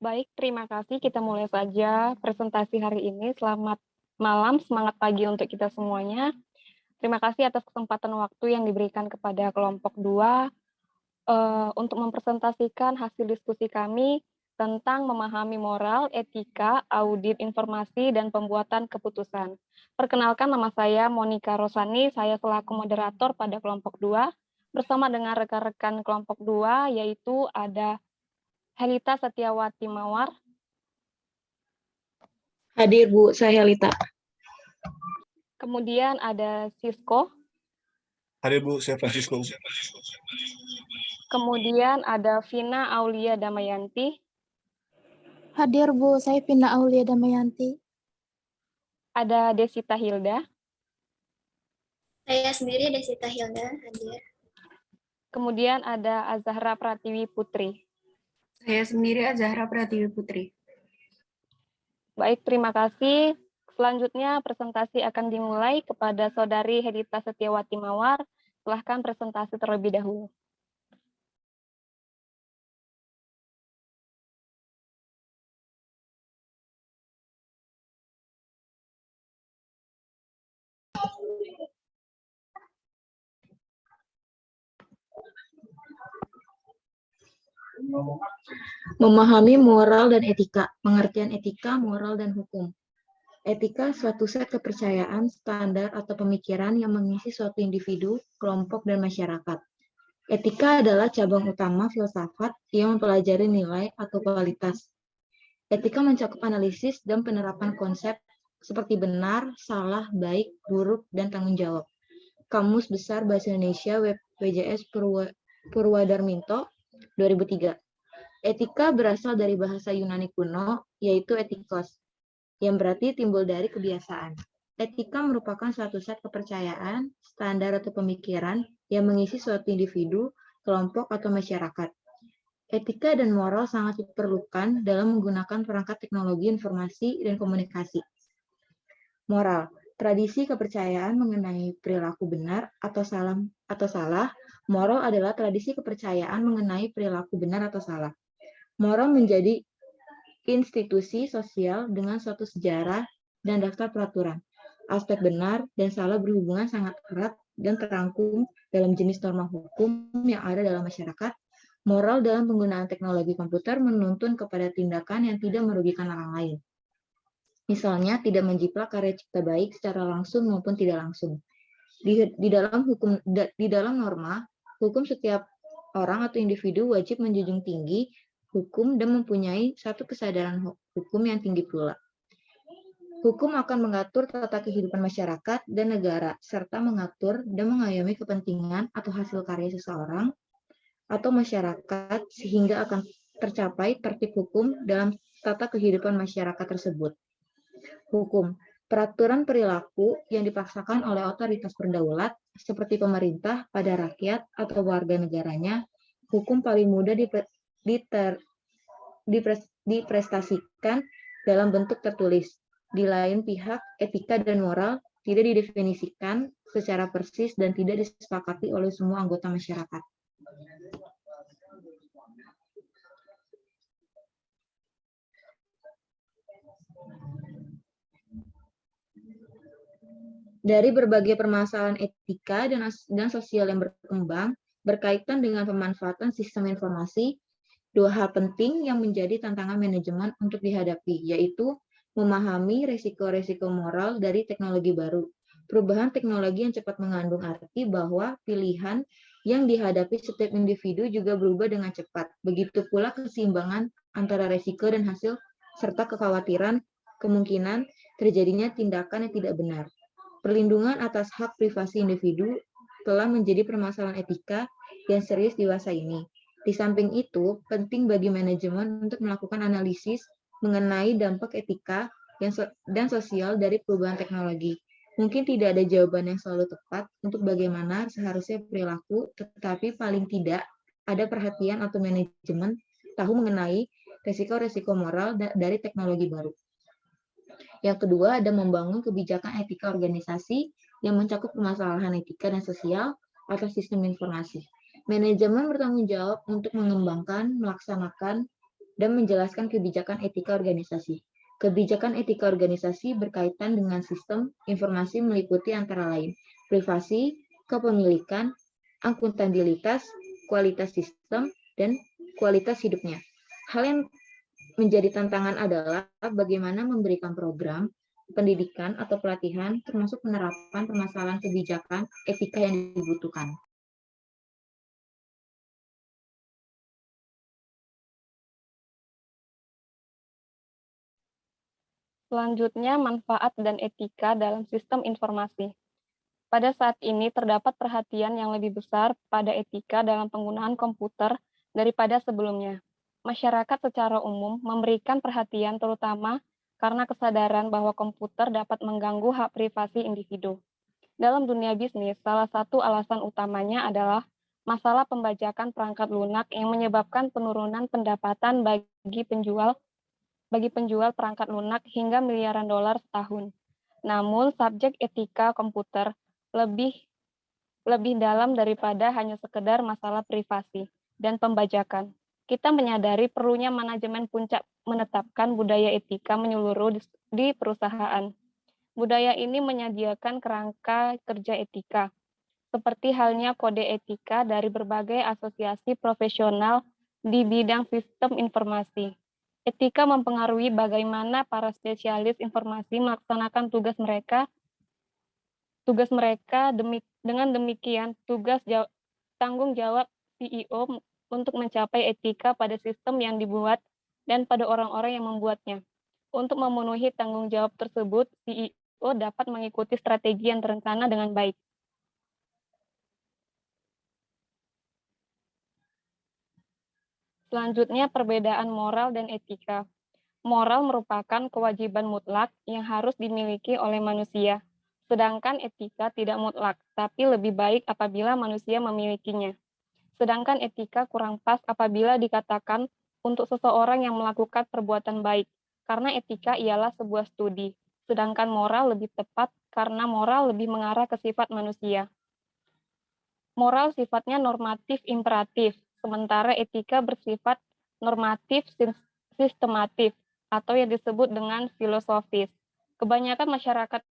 Baik, terima kasih. Kita mulai saja presentasi hari ini. Selamat malam, semangat pagi untuk kita semuanya. Terima kasih atas kesempatan waktu yang diberikan kepada kelompok 2 untuk mempresentasikan hasil diskusi kami tentang memahami moral, etika, audit informasi, dan pembuatan keputusan. Perkenalkan, nama saya Monica Rosani, saya selaku moderator pada kelompok 2, bersama dengan rekan-rekan kelompok 2, yaitu ada Helita Setiawati Mawar, Hadir Bu, saya Lita. kemudian ada Sisko, Hadir Bu, saya Francisco. kemudian ada Vina Aulia Damayanti, Hadir Bu, saya Vina Aulia Damayanti. ada Desita Hilda, Saya sendiri Desita Hilda hadir. kemudian ada Azahra Pratiwi Putri. Saya sendiri Azahra Pratiwi Putri. Baik, terima kasih. Selanjutnya presentasi akan dimulai kepada Saudari Helita Setiawati Mawar. Silahkan presentasi terlebih dahulu. Memahami moral dan etika, pengertian etika, moral, dan hukum. Etika suatu set kepercayaan, standar, atau pemikiran yang mengisi suatu individu, kelompok, dan masyarakat. Etika adalah cabang utama filsafat yang mempelajari nilai atau kualitas. Etika mencakup analisis dan penerapan konsep seperti benar, salah, baik, buruk, dan tanggung jawab. Kamus Besar Bahasa Indonesia WJS Purwadarminto 2003. Etika berasal dari bahasa Yunani kuno, yaitu etikos, yang berarti timbul dari kebiasaan. Etika merupakan suatu set kepercayaan, standar atau pemikiran yang mengisi suatu individu, kelompok, atau masyarakat. Etika dan moral sangat diperlukan dalam menggunakan perangkat teknologi informasi dan komunikasi. Moral, tradisi kepercayaan mengenai perilaku benar atau salah. Moral adalah tradisi kepercayaan mengenai perilaku benar atau salah. Moral menjadi institusi sosial dengan suatu sejarah dan daftar peraturan. Aspek benar dan salah berhubungan sangat erat dan terangkum dalam jenis norma hukum yang ada dalam masyarakat. Moral dalam penggunaan teknologi komputer menuntun kepada tindakan yang tidak merugikan orang lain. Misalnya, tidak menjiplak karya cipta baik secara langsung maupun tidak langsung. Di dalam norma, hukum setiap orang atau individu wajib menjunjung tinggi hukum dan mempunyai satu kesadaran hukum yang tinggi pula. Hukum akan mengatur tata kehidupan masyarakat dan negara, serta mengatur dan mengayomi kepentingan atau hasil karya seseorang atau masyarakat sehingga akan tercapai tertib hukum dalam tata kehidupan masyarakat tersebut. Hukum, peraturan perilaku yang dipaksakan oleh otoritas berdaulat seperti pemerintah pada rakyat atau warga negaranya. Hukum paling mudah diprestasikan dalam bentuk tertulis. Di lain pihak, etika dan moral tidak didefinisikan secara persis dan tidak disepakati oleh semua anggota masyarakat. Dari berbagai permasalahan etika dan sosial yang berkembang berkaitan dengan pemanfaatan sistem informasi, dua hal penting yang menjadi tantangan manajemen untuk dihadapi, yaitu memahami risiko-risiko moral dari teknologi baru. Perubahan teknologi yang cepat mengandung arti bahwa pilihan yang dihadapi setiap individu juga berubah dengan cepat. Begitu pula keseimbangan antara risiko dan hasil, serta kekhawatiran kemungkinan terjadinya tindakan yang tidak benar. Perlindungan atas hak privasi individu telah menjadi permasalahan etika yang serius di masa ini. Di samping itu, penting bagi manajemen untuk melakukan analisis mengenai dampak etika dan sosial dari perubahan teknologi. Mungkin tidak ada jawaban yang selalu tepat untuk bagaimana seharusnya perilaku, tetapi paling tidak ada perhatian atau manajemen tahu mengenai risiko-risiko moral dari teknologi baru. Yang kedua, ada membangun kebijakan etika organisasi yang mencakup permasalahan etika dan sosial atas sistem informasi. Manajemen bertanggung jawab untuk mengembangkan, melaksanakan, dan menjelaskan kebijakan etika organisasi. Kebijakan etika organisasi berkaitan dengan sistem informasi meliputi antara lain privasi, kepemilikan, akuntabilitas, kualitas sistem, dan kualitas hidupnya. Hal yang menjadi tantangan adalah bagaimana memberikan program pendidikan atau pelatihan termasuk penerapan permasalahan kebijakan etika yang dibutuhkan. Selanjutnya, manfaat dan etika dalam sistem informasi. Pada saat ini terdapat perhatian yang lebih besar pada etika dalam penggunaan komputer daripada sebelumnya. Masyarakat secara umum memberikan perhatian terutama karena kesadaran bahwa komputer dapat mengganggu hak privasi individu. Dalam dunia bisnis, salah satu alasan utamanya adalah masalah pembajakan perangkat lunak yang menyebabkan penurunan pendapatan bagi penjual perangkat lunak hingga miliaran dolar setahun. Namun, subjek etika komputer lebih dalam daripada hanya sekedar masalah privasi dan pembajakan. Kita menyadari perlunya manajemen puncak menetapkan budaya etika menyeluruh di perusahaan. Budaya ini menyediakan kerangka kerja etika, seperti halnya kode etika dari berbagai asosiasi profesional di bidang sistem informasi. Etika mempengaruhi bagaimana para spesialis informasi melaksanakan tugas mereka. Dengan demikian, tanggung jawab CEO untuk mencapai etika pada sistem yang dibuat dan pada orang-orang yang membuatnya. Untuk memenuhi tanggung jawab tersebut, CEO dapat mengikuti strategi yang terencana dengan baik. Selanjutnya, perbedaan moral dan etika. Moral merupakan kewajiban mutlak yang harus dimiliki oleh manusia, sedangkan etika tidak mutlak, tapi lebih baik apabila manusia memilikinya. Sedangkan etika kurang pas apabila dikatakan untuk seseorang yang melakukan perbuatan baik, karena etika ialah sebuah studi, sedangkan moral lebih tepat karena moral lebih mengarah ke sifat manusia. Moral sifatnya normatif imperatif, sementara etika bersifat normatif sistematif, atau yang disebut dengan filosofis. Kebanyakan masyarakat